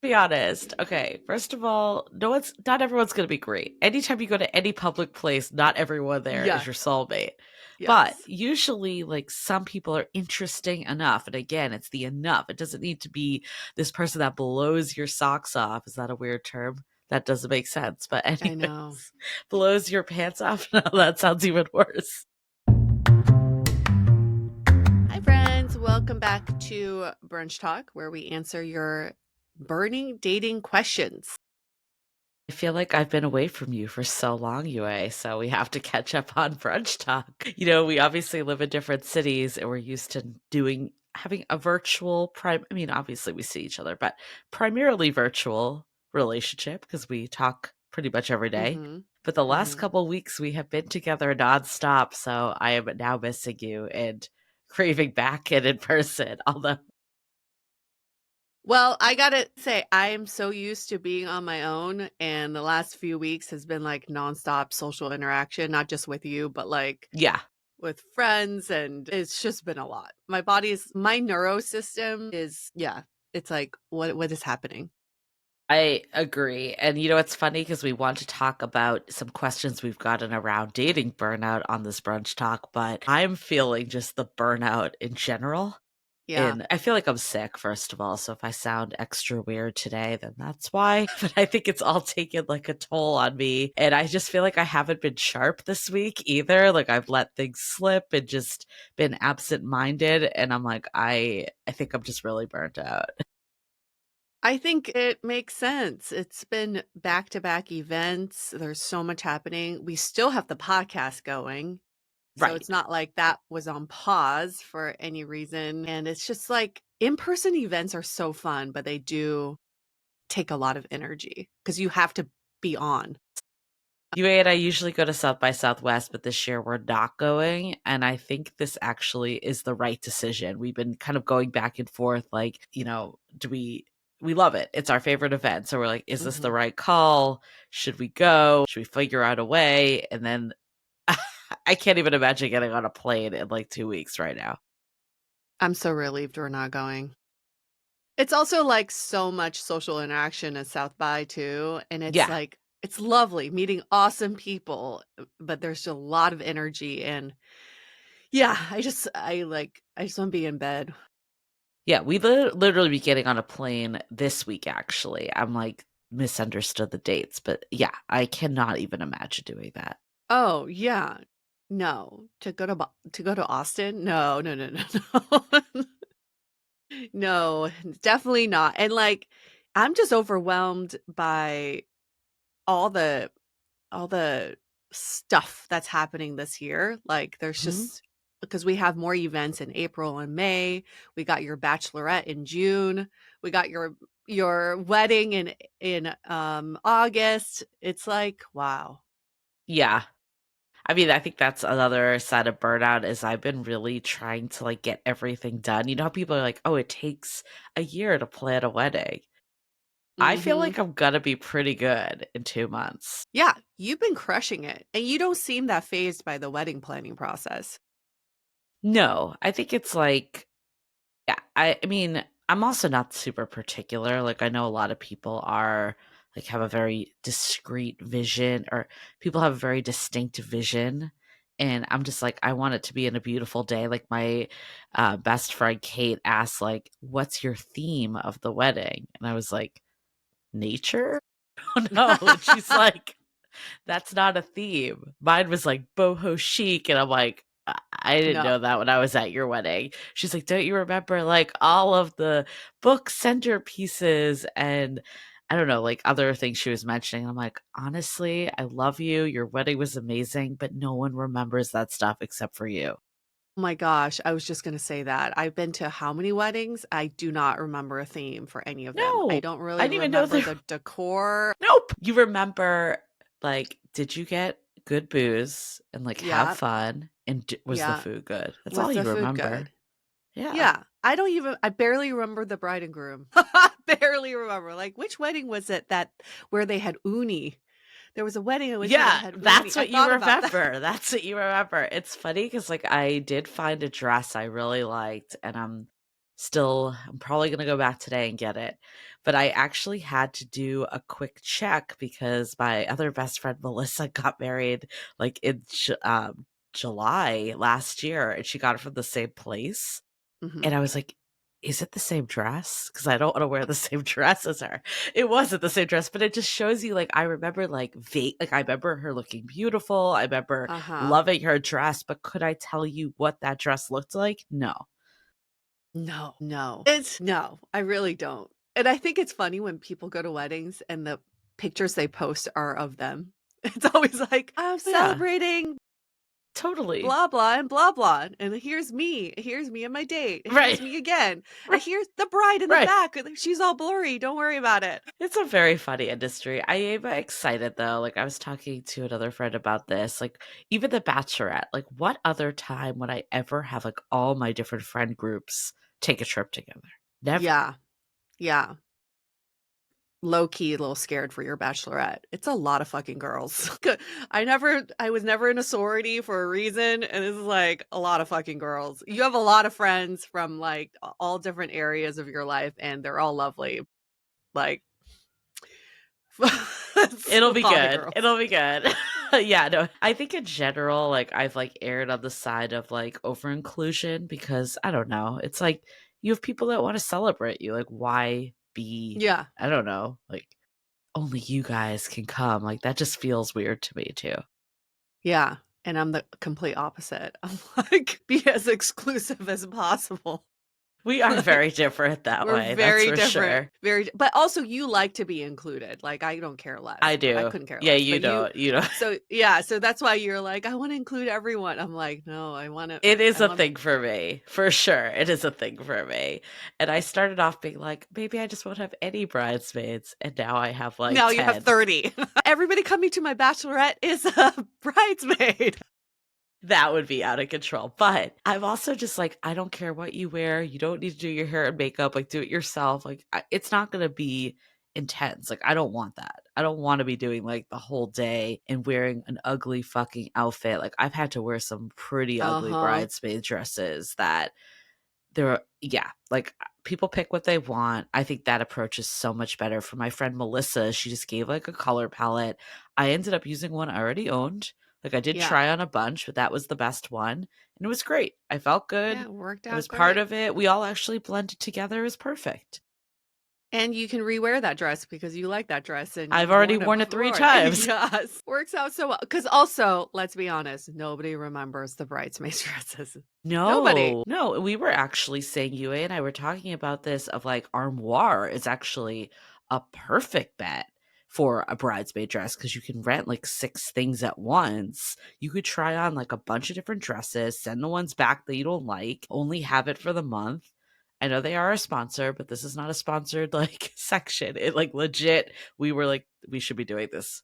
Be honest. Okay, first of all, not everyone's gonna be great. Anytime you go to any public place, not everyone there is your Yes. soulmate. But Yes. usually, like some people are interesting enough. And again, it's the enough. It doesn't need to be this person that blows your socks off. Is that a weird term? That doesn't make sense. But I know. anyways, blows your pants off. No, that sounds even worse. Hi, friends. Welcome back to Brunch Talk, where we answer your burning dating questions. I feel like I've been away from you for so long, Yue, so we have to catch up on brunch talk. We obviously live in different cities and we're used to having a virtual I mean, obviously we see each other, but primarily virtual relationship because we talk pretty much every day. Mm-hmm. But the last Mm-hmm. couple weeks we have been together nonstop, so I am now missing you and craving back and in person. Although, Well, I gotta say, I am so used to being on my own, and the last few weeks has been like nonstop social interaction, not just with you, but like yeah, with friends, and it's just been a lot. My neuro system is, yeah, it's like, what is happening? I agree. And it's funny because we want to talk about some questions we've gotten around dating burnout on this brunch talk, but I'm feeling just the burnout in general. Yeah. And I feel like I'm sick, first of all. So if I sound extra weird today, then that's why. But I think it's all taken like a toll on me. And I just feel like I haven't been sharp this week either. Like I've let things slip and just been absent minded. And I'm like, I think I'm just really burnt out. I think it makes sense. It's been back-to-back events. There's so much happening. We still have the podcast going. So it's Right. not like that was on pause for any reason. And it's just like in-person events are so fun, but they do take a lot of energy because you have to be on. UA and I usually go to South by Southwest, but this year we're not going. And I think this actually is the right decision. We've been kind of going back and forth, like, we love it. It's our favorite event. So we're like, is this the Mhm. right call? Should we go? Should we figure out a way? And then I can't even imagine getting on a plane in like 2 weeks right now. I'm so relieved we're not going. It's also like so much social interaction at South by too. And it's Yeah. like, it's lovely meeting awesome people, but there's a lot of energy. And yeah, I just want to be in bed. Yeah. We literally be getting on a plane this week, actually. I'm like, misunderstood the dates, but yeah, I cannot even imagine doing that. Oh, yeah. No, to go to Austin? No, no, no, no, no. No, definitely not. And like, I'm just overwhelmed by all the all the stuff that's happening this year. Like, there's Mhm. just because we have more events in April and May. We got your bachelorette in June. We got your wedding in August. It's like, wow. Yeah. I mean, I think that's another side of burnout is I've been really trying to like get everything done. You know how people are like, "Oh, it takes a year to plan a wedding." I feel Mhm. like I'm gonna be pretty good in 2 months. Yeah, you've been crushing it, and you don't seem that phased by the wedding planning process. No, I think it's like yeah, I mean, I'm also not super particular. Like I know a lot of people are like have a very discrete vision or people have a very distinct vision. And I'm just like, I want it to be in a beautiful day. Like my best friend Kate asked, like, what's your theme of the wedding? And I was like, nature? Oh no. And she's like, that's not a theme. Mine was like boho chic, and I'm like, I didn't No. know that when I was at your wedding. She's like, don't you remember like all of the book centerpieces and I don't know, like other things she was mentioning. I'm like, honestly, I love you. Your wedding was amazing, but no one remembers that stuff except for you. Oh my gosh, I was just gonna say that. I've been to how many weddings? I do not remember a theme for any of them. I No, don't I really didn't even know remember there. the decor. Nope. You remember, like, did you get good booze and like have Yeah, fun? And was the yeah. food good? That's all Was the you food remember. good? Yeah. Yeah. I barely remember the bride and groom. Barely remember. Like, which wedding was it that where they had uni? There was a wedding I went to that Yeah, had uni. that's I what you thought about that. remember. That's what you remember. It's funny because, like, I did find a dress I really liked, and I'm Still, I'm probably gonna go back today and get it. But I actually had to do a quick check because my other best friend Melissa got married like in July last year, and she got it from the same place. Mhm. And I was like, "Is it the same dress? Because I don't wanna wear the same dress as her." It wasn't the same dress, but it just shows you, like, I remember, like, I remember her looking beautiful, I remember Uh-huh. loving her dress, but could I tell you what that dress looked like? No. No, no. It's no, I really don't. And I think it's funny when people go to weddings and the pictures they post are of them. It's always like, "I'm Yeah, celebrating totally. blah blah and blah blah, and here's me and my date, here's Right, me again, and right, here's the bride in the right. back, and she's all blurry, don't worry about it." It's a very funny industry. I am excited though. Like I was talking to another friend about this. Like even the Bachelorette. Like what other time would I ever have like all my different friend groups take a trip together? Never. Yeah, yeah. Low key a little scared for your bachelorette. It's a lot of fucking girls. I was never in a sorority for a reason, and this is like a lot of fucking girls. You have a lot of friends from like all different areas of your life, and they're all lovely. Like, it's It'll a be lot of good. girls. It'll be good. Yeah, no. I think in general, like I've like erred on the side of like over inclusion because I don't know. It's like you have people that want to celebrate you. Like why be Yeah, I don't know, like only you guys can come. Like that just feels weird to me too. yeah. And I'm the complete opposite. I'm like, be as exclusive as possible. We are Like, very different that we're way, that's very for different, sure. but also you like to be included, like, I don't care less. I I do. couldn't care Yeah, less, but you know. so yeah, so that's why you're like, "I wanna include everyone." I'm like, "No, It is I a want." thing for me, for sure. It is a thing for me. And I started off being like, maybe I just won't have any bridesmaids. And now I have like Now you have 10. 30. Everybody coming to my bachelorette is a bridesmaid. That would be out of control. But I'm also just like, I don't care what you wear. You don't need to do your hair and makeup. Like, do it yourself. Like, it's not going to be intense. Like, I don't want that. I don't want to be doing like the whole day and wearing an ugly fucking outfit. Like, I've had to wear some pretty ugly Uh-huh. bridesmaid dresses that yeah, like, people pick what they want. I think that approach is so much better. For my friend Melissa, she just gave, like, a color palette. I ended up using one I already owned. Like, I did Yeah. try on a bunch, but that was the best one, and it was great. I felt Yeah, good. it worked I was out part great. of it. We all actually blended together. It was perfect. And you can rewear that dress because you like that dress and I've you've already worn it worn it 3 before. times. Yes. Works out so well. Because also, let's be honest, nobody remembers the bridesmaids dresses. Nobody. No, no, we were actually saying Yue and I were talking about this of like armoire is actually a perfect bet for a bridesmaid dress because you can rent like 6 things at once. You could try on like a bunch of different dresses, send the ones back that you don't like, only have it for the month. I know they are a sponsor, but this is not a sponsored like section. It like legit, we were like, we should be doing this.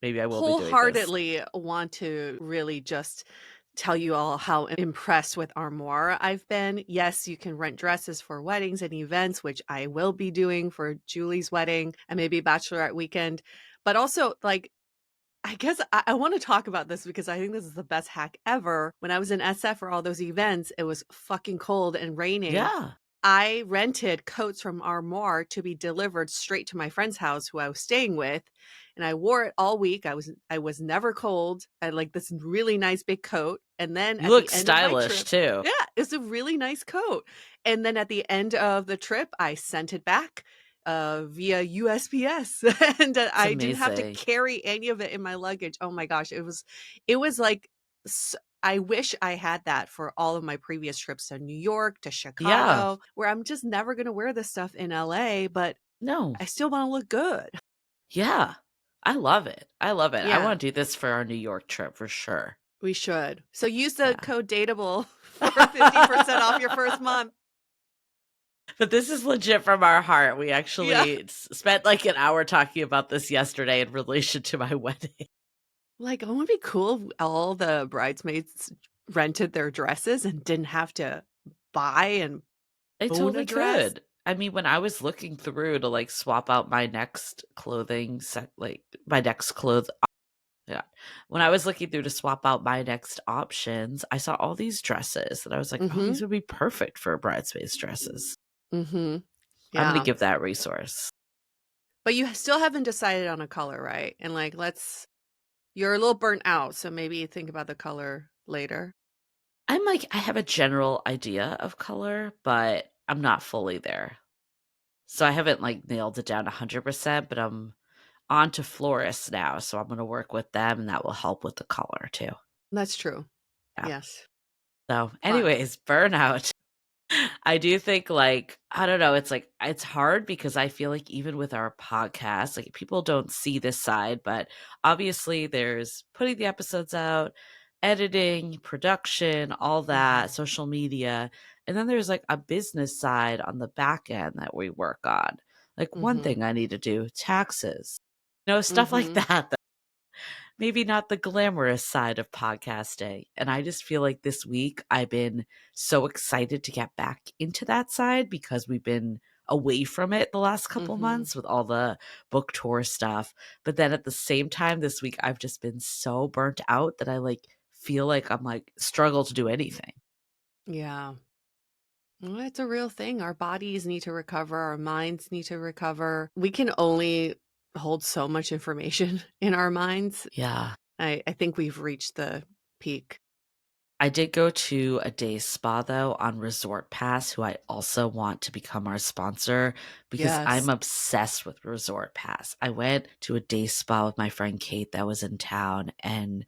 Maybe I will be doing this. Wholeheartedly want to really just tell you all how impressed with Armoire I've been. Yes, you can rent dresses for weddings and events, which I will be doing for Julie's wedding and maybe bachelorette weekend. But also, like, I guess I want to talk about this because I think this is the best hack ever. When I was in SF for all those events, it was fucking cold and raining. Yeah. I rented coats from Armoire to be delivered straight to my friend's house who I was staying with, and I wore it all week. I was never cold. I had like this really nice big coat, and then You at the look end of my stylish trip, too. yeah, it's a really nice coat. And then at the end of the trip, I sent it back via USPS, and It's I didn't have to amazing. carry any of it in my luggage. Oh my gosh, it was like I wish I had that for all of my previous trips to New York, to Yeah. Chicago, where I'm just never gonna wear this stuff in LA, but No. I still wanna look good. Yeah. I love it. I love it. I Yeah, wanna do this for our New York trip for sure. we should. So use the Yeah. code Dateable for 50% off your first month. But this is legit from our heart. We Yeah. actually spent, like, an hour talking about this yesterday in relation to my wedding. Like, it would be cool if all the bridesmaids rented their dresses and didn't have to buy and I own a totally dress. could. I mean, when I was looking through to, like, swap out my next clothing set like, my next clothes Yeah. When I was looking through to swap out my next options, I saw all these dresses and I was like, "Oh, these Mhm. would be perfect for bridesmaids dresses." Mhm. I'm gonna Yeah. give that resource. But you still haven't decided on a color, right? And, like, let's you're a little burnt out, so maybe think about the color later. I'm like, I have a general idea of color, but I'm not fully there. So I haven't like nailed it down 100%, but I'm on to florists now. So I'm gonna work with them and that will help with the color too. That's true. Yeah. Yes. So But anyways, burnout. I do think, like, I don't know, it's like it's hard because I feel like even with our podcast, like people don't see this side, but obviously there's putting the episodes out, editing, production, all that, Mhm. social media, and then there's like a business side on the back end that we work on. Like one Mhm. thing I need to do, taxes. Stuff like Mhm. that maybe not the glamorous side of podcasting. And I just feel like this week I've been so excited to get back into that side because we've been away from it the last couple Mhm. months with all the book tour stuff. But then at the same time this week I've just been so burnt out that I like feel like I'm like struggle to do anything. Yeah. Well, it's a real thing. Our bodies need to recover, our minds need to recover. We can only hold so much information in our minds. Yeah. I think we've reached the peak. I did go to a day spa though on Resort Pass, who I also want to become our sponsor because I'm Yes. obsessed with Resort Pass. I went to a day spa with my friend Kate that was in town and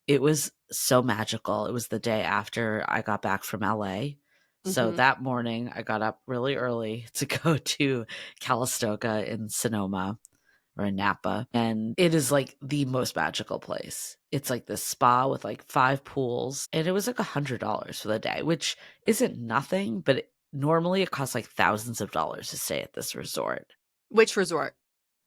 it was so magical. It was the day after I got back from LA. So Mhm. that morning I got up really early to go to Calistoga in Sonoma or in Napa, and it is like the most magical place. It's like this spa with like 5 pools, and it was like $100 for the day, which isn't nothing, but normally it costs like thousands of dollars to stay at this resort. Which resort?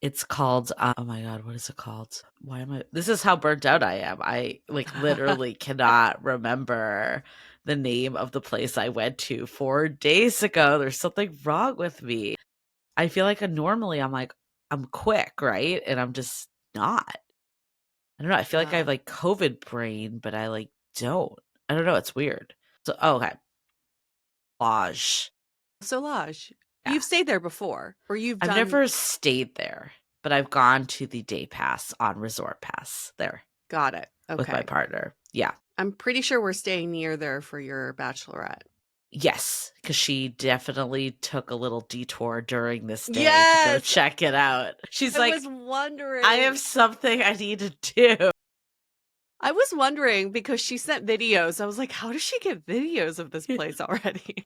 It's called, oh my god, what is it called? Why am I this is how burnt out I am. I, like, literally cannot remember the name of the place I went to 4 days ago. There's something wrong with me. I feel like, normally I'm like, I'm quick, right? And I'm just not. I don't know, I feel like I have, Uh, like, COVID brain, but I, like, don't. I don't know, it's weird. So okay, Lodge. Solage. Yeah. You've stayed there before, or you've I've done never stayed there, but I've gone to the day pass on Resort Pass there got it. with my Okay. partner. Yeah. I'm pretty sure we're staying near there for your bachelorette. Yes, because she definitely took a little detour during this day to go Yes! check it out. She's I was like, "I have wondering. something I need to do." I was wondering because she sent videos. I was like, "How does she get videos of this place already?"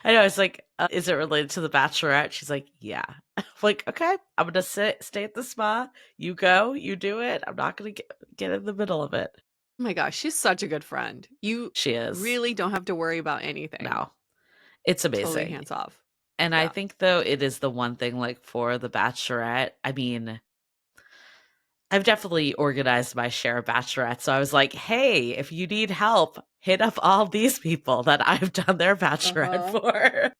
I know, it's like, "Is it related to The Bachelorette?" She's like, "Yeah." I'm like, "Okay, I'm gonna stay at the spa. You go, you do it. I'm not gonna get in the middle of it." Oh my gosh, she's such a good friend. You She is. really don't have to worry about anything. No, it's Totally amazing. hands off. And I Yeah. think, though, it is the one thing, like, for The Bachelorette, I mean, I've definitely organized my share of bachelorettes, so I was like, "Hey, if you need help, hit up all these people that I've done their bachelorette Uh-huh. for."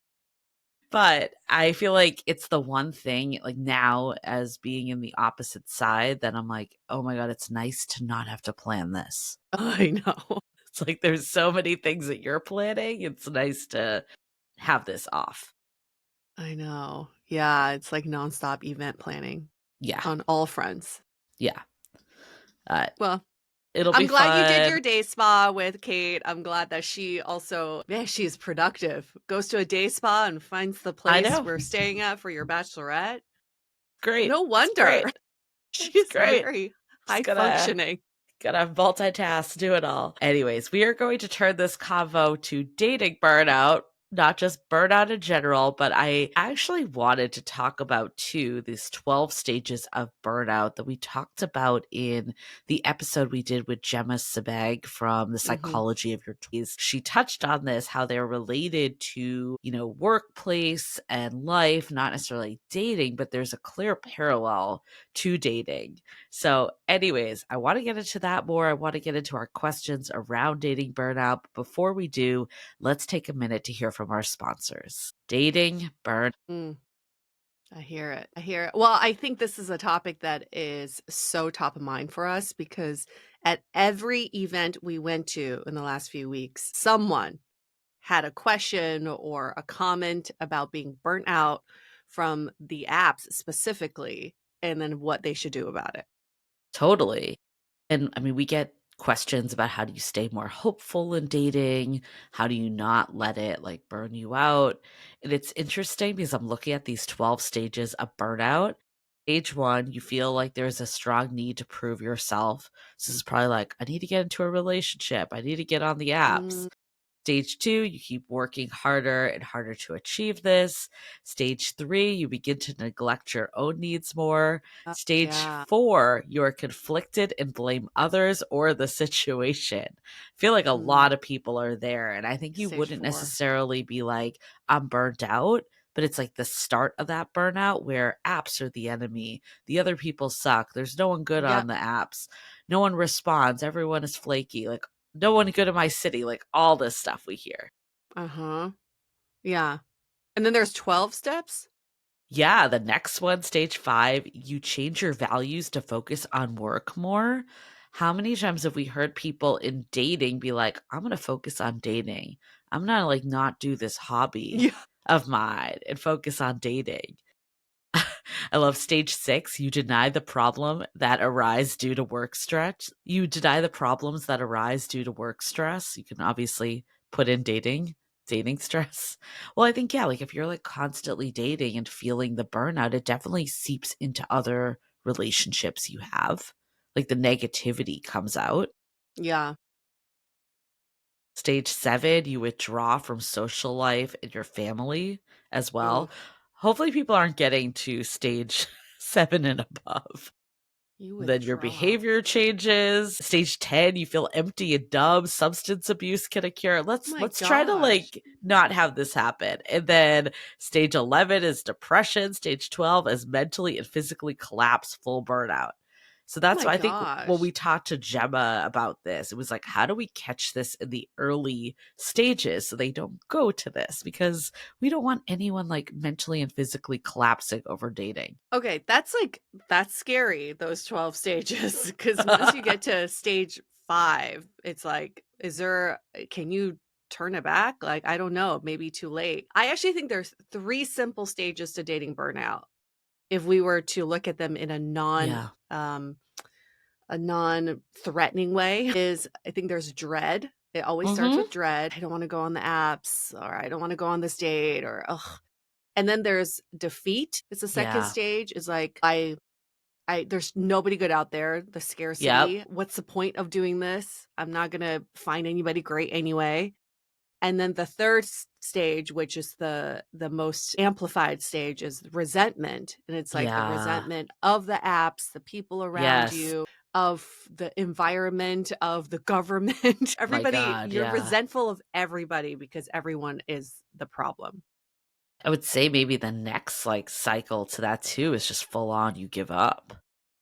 But I feel like it's the one thing, like, now as being in the opposite side that I'm like, "Oh my god, it's nice to not have to plan this." I know. It's like there's so many things that you're planning, it's nice to have this off. I know. Yeah, it's like nonstop event planning Yeah, on all fronts. yeah. Uh, Well, it'll I'm be glad you did fun. your day spa with Kate. I'm glad that she also, yeah, she's productive. Goes to a day spa and finds the I place know. we're staying at for your bachelorette. Great. No It's wonder. great. It's She's great. very high Just gonna functioning. Gotta multitask, do it all. Anyways, we are going to turn this convo to dating burnout, not just burnout in general, but I actually wanted to talk about too these 12 stages of burnout that we talked about in the episode we did with Gemma Sebag from The Mhm. Psychology of Your 20s. She touched on this, how they're related to, workplace and life, not necessarily dating, but there's a clear parallel to dating. So, anyways, I want to get into that more. I want to get into our questions around dating burnout. But before we do, let's take a minute to hear from our sponsors. Dating burn. Mm. I hear it. I hear it. Well, I think this is a topic that is so top of mind for us because at every event we went to in the last few weeks, someone had a question or a comment about being burnt out from the apps specifically, and then what they should do about it. Totally. And I mean, we get questions about how do you stay more hopeful in dating? How do you not let it like burn you out? And it's interesting because I'm looking at these 12 stages of burnout. Stage one, you feel like there's a strong need to prove yourself. So this is probably like, I need to get into a relationship. I need to get on the Mm, apps. Stage two, you keep working harder and harder to achieve this. Stage three, you begin to neglect your own needs more. Stage yeah, four, you're conflicted and blame others or the situation. I feel like a mm, lot of people are there. And I think you stage wouldn't 4. necessarily be like, I'm burnt out. But it's like the start of that burnout where apps are the enemy. The other people suck. There's no one good on Yep. the apps. No one responds. Everyone is flaky. Like, no one good in my city, like all this stuff we hear. Uh-huh. Yeah. And then there's 12 steps? Yeah, the next one, stage 5, you change your values to focus on work more. How many times have we heard people in dating be like, I'm gonna focus on dating. I'm gonna like not do this hobby Yeah. of mine and focus on dating. I love stage 6. You deny the problem that arise due to work stress. You deny the problems that arise due to work stress. You can obviously put in dating stress. Well, I think, yeah, like if you're like constantly dating and feeling the burnout, it definitely seeps into other relationships you have. Like the negativity comes out. Yeah. Stage 7, you withdraw from social life and your family as well. Oof. Hopefully, people aren't getting to stage 7 and above. You Then your withdraw. behavior changes. Stage 10, you feel empty and dumb. Substance abuse can occur. My Let's try to gosh. like not have this happen. And then stage 11 is depression. Stage 12 is mentally and physically collapse, full burnout. So Oh that's my why I think when gosh. we talked to Gemma about this, it was like, how do we catch this in the early stages so they don't go to this? Because we don't want anyone like mentally and physically collapsing over dating. Okay, that's scary, those 12 stages, because once you get to stage 5, it's like, is there can you turn it back? Like, I don't know, maybe too late. I actually think there's 3 simple stages to dating burnout, if we were to look at them in Yeah. a non-threatening way, is I think there's dread. It always starts Mm-hmm. with dread. I don't wanna go on the apps, or I don't wanna go on this date, or, ugh. And then there's defeat. It's the second Yeah. stage, is like, I there's nobody good out there, the Yep. scarcity. What's the point of doing this? I'm not gonna find anybody great anyway. And then the third stage, which is the most amplified stage, is resentment. And it's like the Yeah. resentment of the apps, the people around Yes. you, of the environment, of the government. My Everybody, God, you're yeah. resentful of everybody because everyone is the problem. I would say maybe the next, like, cycle to that too is just full on you give up.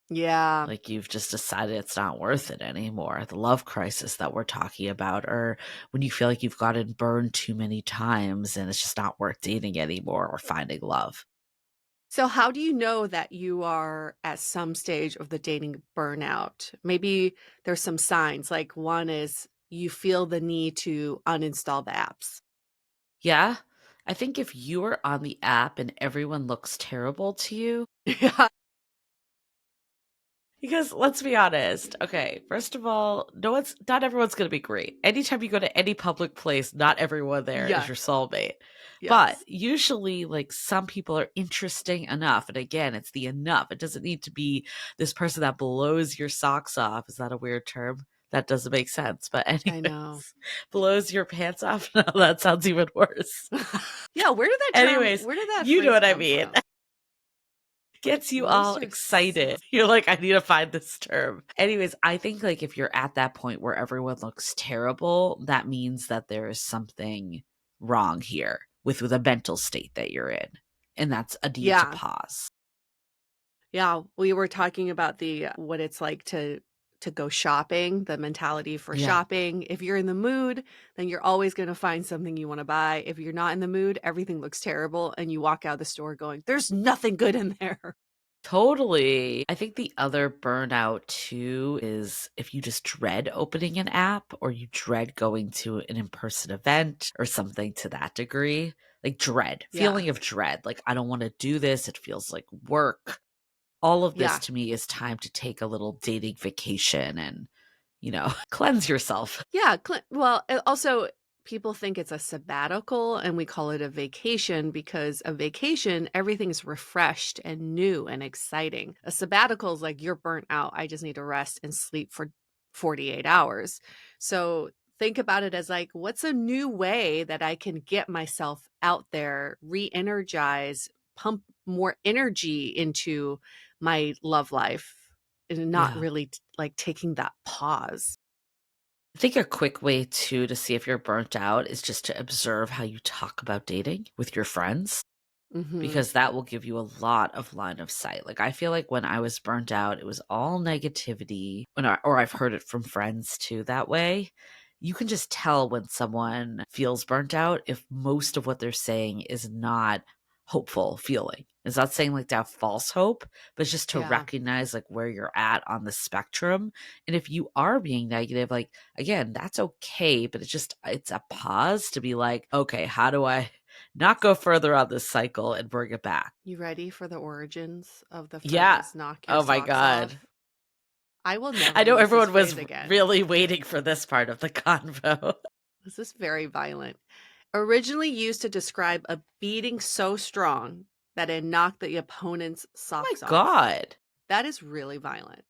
Yeah. Like, you've just decided it's not worth it anymore. The love crisis that we're talking about, or when you feel like you've gotten burned too many times and it's just not worth dating anymore or finding love. So how do you know that you are at some stage of the dating burnout? Maybe there's some signs, like one is you feel the need to uninstall the apps. Yeah. I think if you are on the app and everyone looks terrible to you, Yeah. because let's be honest. Okay, first of all, not everyone's gonna be great. Anytime you go to any public place, not everyone there is your Yes. soulmate. But Yes. usually, like some people are interesting enough. And again, it's the enough. It doesn't need to be this person that blows your socks off. Is that a weird term? That doesn't make sense. But I know. anyways, blows your pants off. No, that sounds even worse. Yeah, Anyways, where did that you know phrase what I come mean. from? Gets you Blows all your excited. socks. You're like, I need to find this term. Anyways, I think like if you're at that point where everyone looks terrible, that means that there is something wrong here with the mental state that you're in. And that's a need to Yeah. pause. Yeah, we were talking about the what it's like to to go shopping, the mentality for Yeah. shopping. If you're in the mood, then you're always going to find something you want to buy. If you're not in the mood, everything looks terrible and you walk out of the store going, there's nothing good in there. Totally. I think the other burnout too is if you just dread opening an app or you dread going to an in-person event or something to that degree, like dread, Yeah. feeling of dread. Like, I don't want to do this. It feels like work. All of this Yeah. to me is time to take a little dating vacation and, cleanse yourself. Yeah, well, also people think it's a sabbatical and we call it a vacation because a vacation, everything's refreshed and new and exciting. A sabbatical is like you're burnt out. I just need to rest and sleep for 48 hours. So think about it as like, what's a new way that I can get myself out there, re-energize, pump more energy into my love life and not Yeah. really like taking that pause. I think a quick way too to see if you're burnt out is just to observe how you talk about dating with your friends, Mhm. because that will give you a lot of line of sight. Like, I feel like when I was burnt out, it was all negativity or I've heard it from friends too that way. You can just tell when someone feels burnt out if most of what they're saying is not hopeful feeling. It's not saying like to have false hope, but just to Yeah. recognize like where you're at on the spectrum. And if you are being negative, like again, that's okay, but it's a pause to be like, okay, how do I not go further on this cycle and bring it back? You ready for the origins of the Yeah. phrase "knock your Oh my socks god. off"? I will I never know use this everyone phrase was again. really waiting for this part of the convo. This is very violent. Originally used to describe a beating so strong that it knocked the opponent's Oh my socks off. god. That is really violent.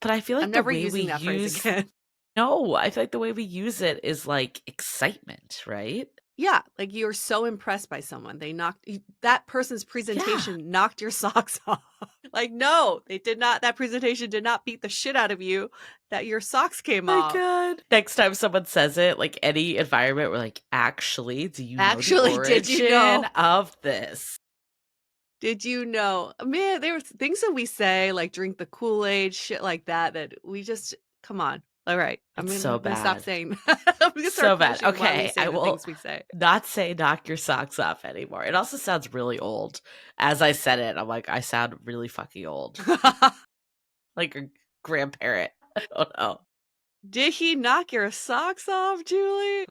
But I feel I'm like the never way we using that phrase use again. no, I feel like the way we use it is like excitement, right? Yeah, like you're so impressed by someone. That person's Yeah. presentation knocked your socks off. Like, no, they did not. That presentation did not beat the shit out of you that your socks came My off. god. Next time someone says it, like any environment, we're like, actually, do you know the Actually, did you origin know? of this? Did you know? Man, there was things that we say, like drink the Kool-Aid, shit like that, that we just come on. All right. It's I'm so gonna stop bad. saying I'm gonna So start bad. pushing why we Okay, say I the will things we say. not say knock your socks off anymore. It also sounds really old. As I said it, I'm like, I sound really fucking old. Like a grandparent. I don't know. Did he knock your socks off, Julie?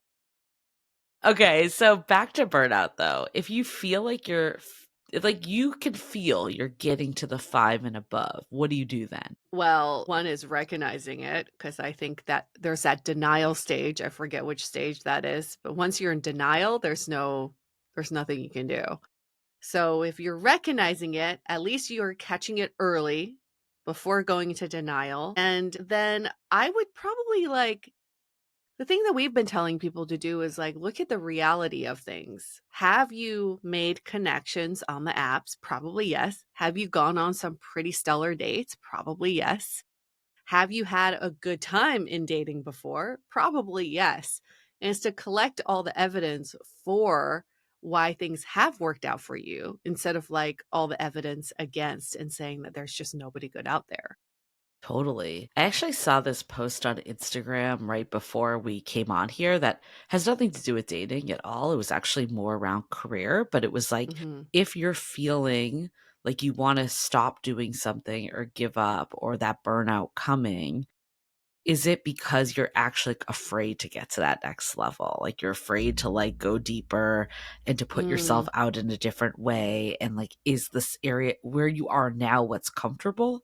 Okay, so back to burnout though. If you feel like if like you can feel you're getting to the 5 and above, what do you do then? Well, one is recognizing it because I think that there's that denial stage. I forget which stage that is, but once you're in denial, there's nothing you can do. So if you're recognizing it, at least you're catching it early before going into denial. And then I would probably like the thing that we've been telling people to do is like look at the reality of things. Have you made connections on the apps? Probably yes. Have you gone on some pretty stellar dates? Probably yes. Have you had a good time in dating before? Probably yes. And it's to collect all the evidence for why things have worked out for you instead of like all the evidence against and saying that there's just nobody good out there. Totally. I actually saw this post on Instagram right before we came on here that has nothing to do with dating at all. It was actually more around career, but it was like Hmm. if you're feeling like you want to stop doing something or give up or that burnout coming, is it because you're actually like, afraid to get to that next level? Like you're afraid to like go deeper and to put yourself Mm, out in a different way? And like, is this area where you are now what's comfortable?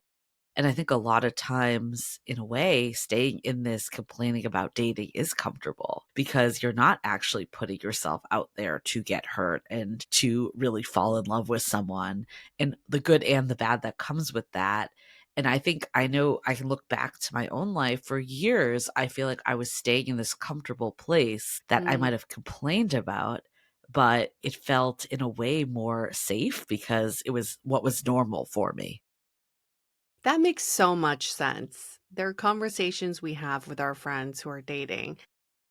And I think a lot of times, in a way, staying in this complaining about dating is comfortable because you're not actually putting yourself out there to get hurt and to really fall in love with someone and the good and the bad that comes with that. And I think I know I can look back to my own life for years. I feel like I was staying in this comfortable place that I mm. might have complained about, but it felt in a way more safe because it was what was normal for me. That makes so much sense. There are conversations we have with our friends who are dating,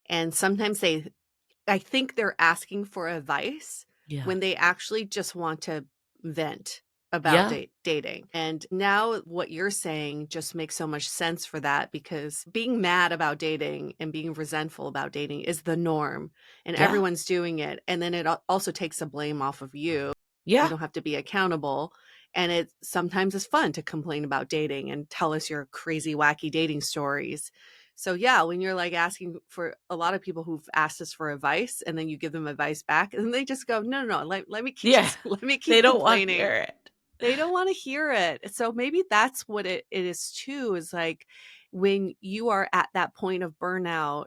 and sometimes I think they're asking for advice Yeah. when they actually just want to vent about Yeah. dating. And now what you're saying just makes so much sense for that, because being mad about dating and being resentful about dating is the norm and Yeah. everyone's doing it. And then it also takes the blame off of you. You Yeah. don't have to be accountable. And it sometimes is fun to complain about dating and tell us your crazy, wacky dating stories. So yeah, when you're like asking for a lot of people who've asked us for advice and then you give them advice back and they just go, no, no, no, let me Yeah. just let me They keep don't wanna complaining. hear it. They don't want to hear it. So maybe that's what it is too, is like when you are at that point of burnout,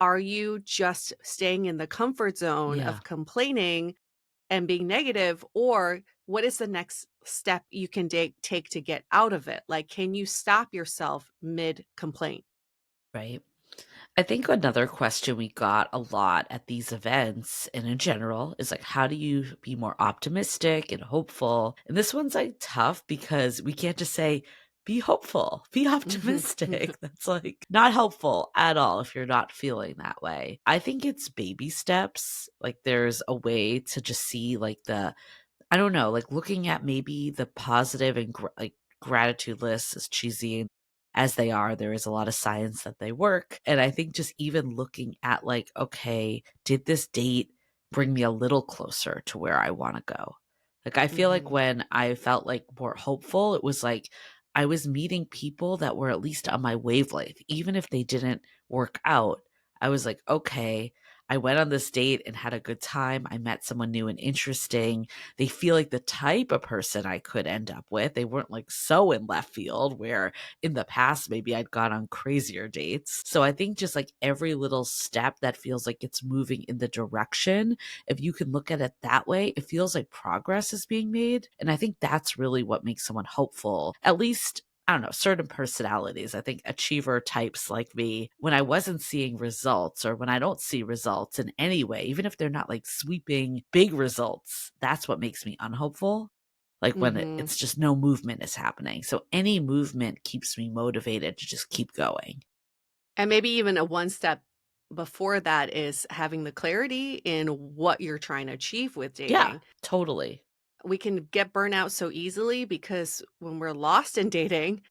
are you just staying in the comfort zone Yeah. of complaining and being negative, or what is the next step you can take to get out of it? Like, can you stop yourself mid complaint? Right. I think another question we got a lot at these events and in general is like, how do you be more optimistic and hopeful? And this one's like tough because we can't just say, be hopeful, be optimistic. That's like not helpful at all if you're not feeling that way. I think it's baby steps. Like, there's a way to just see like I don't know, like, looking at maybe the positive and gratitude lists, as cheesy as they are, there is a lot of science that they work, and I think just even looking at, like, "Okay, did this date bring me a little closer to where I wanna go?" Like, I feel like Mhm. when I felt, like, more hopeful, it was like I was meeting people that were at least on my wavelength. Even if they didn't work out, I was like, "Okay, I went on this date and had a good time. I met someone new and interesting. They feel like the type of person I could end up with. They weren't like so in left field where in the past maybe I'd gone on crazier dates. So I think just like every little step that feels like it's moving in the direction, if you can look at it that way, it feels like progress is being made. And I think that's really what makes someone hopeful, at least. I don't know, certain personalities. I think achiever types like me, when I wasn't seeing results or when I don't see results in any way, even if they're not like sweeping big results, that's what makes me unhopeful. Like when Mhm. it's just no movement is happening. So any movement keeps me motivated to just keep going. And maybe even a one step before that is having the clarity in what you're trying to achieve with Yeah, dating. totally. We can get burnout so easily because when we're lost in dating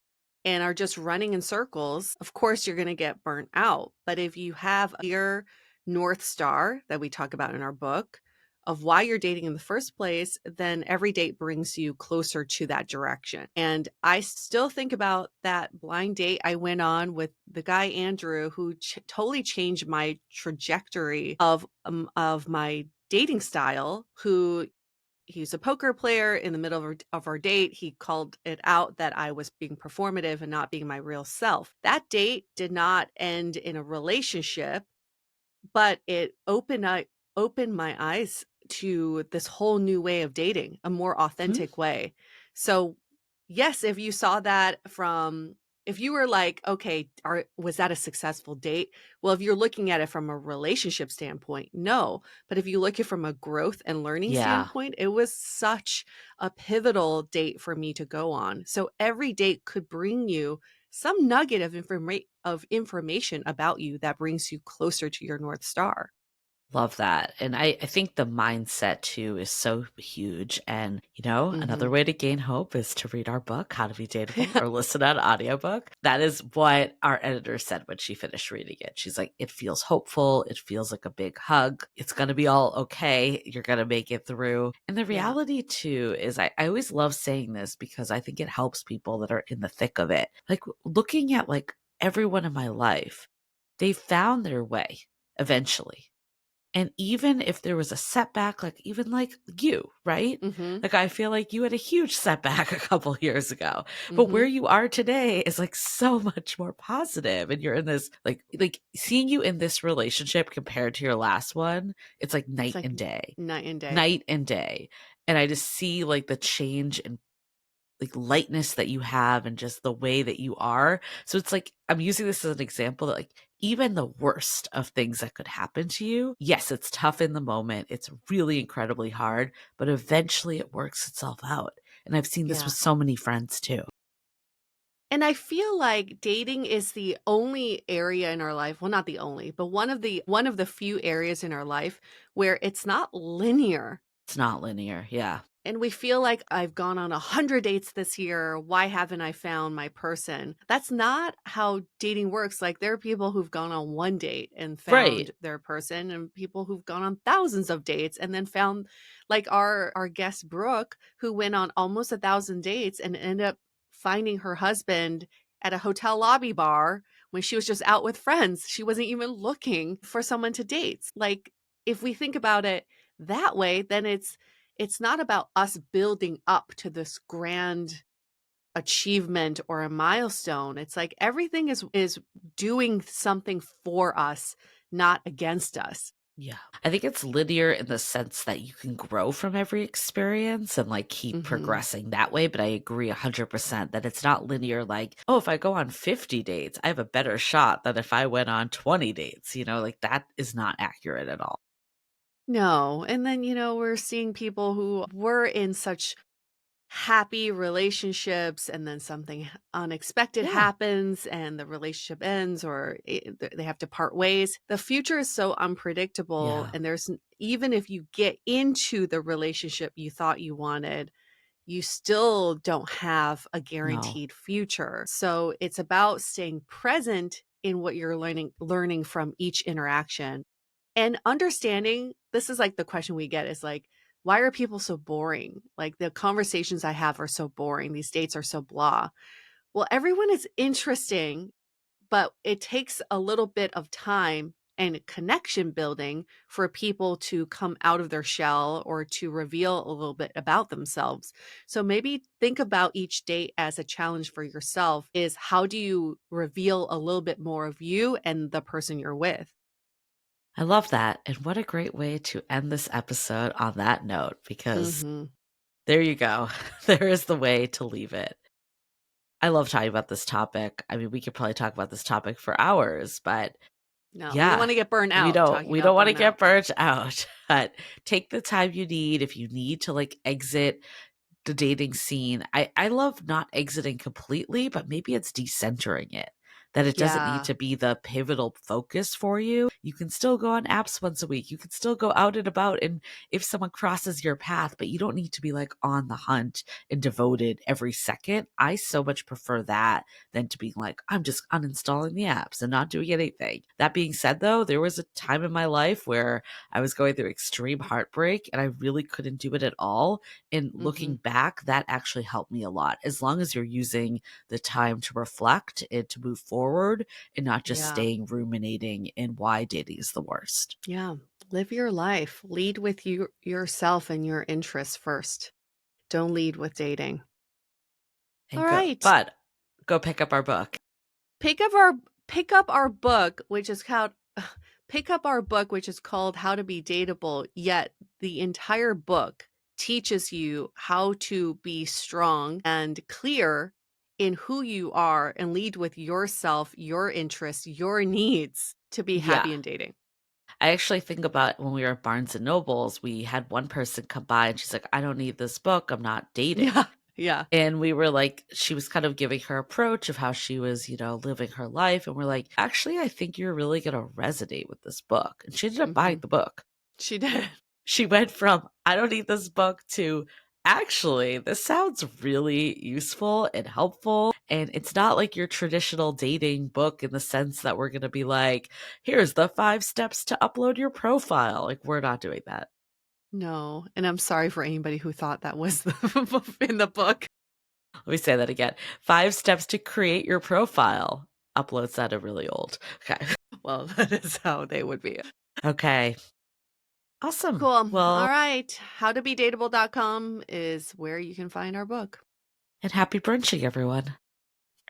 and are just running in circles, of course you're going to get burnt out. But if you have your North Star that we talk about in our book of why you're dating in the first place, then every date brings you closer to that direction. And I still think about that blind date I went on with the guy Andrew, who totally changed my trajectory of my dating style. Who He's a poker player. In the middle of our date, he called it out that I was being performative and not being my real self. That date did not end in a relationship, but it opened my eyes to this whole new way of dating, a more Mhm. authentic way. So, yes, if you saw that from if you were like, "Okay, was that a successful date?" Well, if you're looking at it from a relationship standpoint, no. But if you look at it from a growth and learning Yeah. standpoint, it was such a pivotal date for me to go on. So every date could bring you some nugget of information about you that brings you closer to your North Star. Love that. And I think the mindset too is so huge. And, another Mhm. way to gain hope is to read our book, How to Be Dateable, or listen to an audiobook. That is what our editor said when she finished reading it. She's like, it feels hopeful. It feels like a big hug. It's going to be all okay. You're going to make it through. And the Yeah. reality too is I always love saying this because I think it helps people that are in the thick of it. Like looking at like everyone in my life, they found their way eventually, and even if there was a setback, like even like you, right? Mhm. Like I feel like you had a huge setback a couple years ago, but where Mhm. you are today is like so much more positive, and you're in this like seeing you in this relationship compared to your last one, it's like It's night like and day, night and day. night and day. And I just see like the change in like lightness that you have and just the way that you are. So it's like I'm using this as an example that like even the worst of things that could happen to you, yes, it's tough in the moment. It's really incredibly hard, but eventually it works itself out. And I've seen this Yeah. with so many friends too. And I feel like dating is the only area in our life, well, not the only, but one of the few areas in our life where it's not linear. It's not linear. Yeah. And we feel like I've gone on 100 dates this year. Why haven't I found my person? That's not how dating works. Like there are people who've gone on one date and Right. found their person and people who've gone on thousands of dates and then found like our guest Brooke who went on almost 1,000 dates and ended up finding her husband at a hotel lobby bar when she was just out with friends. She wasn't even looking for someone to date. Like if we think about it that way, then it's not about us building up to this grand achievement or a milestone. It's like everything is doing something for us, not against us. Yeah. I think it's linear in the sense that you can grow from every experience and like keep Mhm. progressing that way. But I agree 100% that it's not linear. Like, oh, if I go on 50 dates, I have a better shot than if I went on 20 dates. Like that is not accurate at all. No, and then, we're seeing people who were in such happy relationships and then something unexpected Yeah. happens and the relationship ends or they have to part ways. The future is so unpredictable Yeah. and even if you get into the relationship you thought you wanted, you still don't have a No. guaranteed future. So it's about staying present in what you're learning from each interaction and understanding. This is like the question we get is like, why are people so boring? Like the conversations I have are so boring. These dates are so blah. Well, everyone is interesting, but it takes a little bit of time and connection building for people to come out of their shell or to reveal a little bit about themselves. So maybe think about each date as a challenge for yourself is how do you reveal a little bit more of you and the person you're with? I love that. And what a great way to end this episode on that note, because Mhm. there you go. There is the way to leave it. I love talking about this topic. I mean, we could probably talk about this topic for hours, but No, we don't yeah, wanna get burnt we out don't talking we about don't want to burnout. get burnt out. But take the time you need if you need to like exit the dating scene. I love not exiting completely, but maybe it's decentering it. That it doesn't need Yeah. to be the pivotal focus for you. You can still go on apps once a week. You can still go out and about and if someone crosses your path, but you don't need to be like on the hunt and devoted every second. I so much prefer that than to be like, I'm just uninstalling the apps and not doing anything. That being said, though, there was a time in my life where I was going through extreme heartbreak and I really couldn't do it at all. And looking Mhm. back, that actually helped me a lot. As long as you're using the time to reflect and to move forward and not just Yeah. staying ruminating in why dating is the worst. Yeah. Live your life. Lead with yourself and your interests first. Don't lead with dating. All And go, right. but go pick up our book. Pick up our pick up our book, which is called pick up our book, which is called How to Be Dateable, yet the entire book teaches you how to be strong and clear in who you are and lead with yourself, your interests, your needs to be Yeah. happy in dating. I actually think about when we were at Barnes and Nobles, we had one person come by and she's like, I don't need this book. I'm not dating. Yeah. Yeah. And we were like, she was kind of giving her approach of how she was, living her life. And we're like, actually, I think you're really going to resonate with this book. And she ended up buying Mhm. the book. She did. She went from, I don't need this book to, actually, this sounds really useful and helpful. And it's not like your traditional dating book in the sense that we're going to be like, here's the 5 steps to upload your profile. Like, we're not doing that. No, and I'm sorry for anybody who thought that was the in the book. Let me say that again. 5 steps to create your profile. Upload sounded really old. Okay. Well, that is how they would be. Okay. Awesome. Cool. Well, Alright. Howtobedateable.com is where you can find our book. and happy brunching, everyone.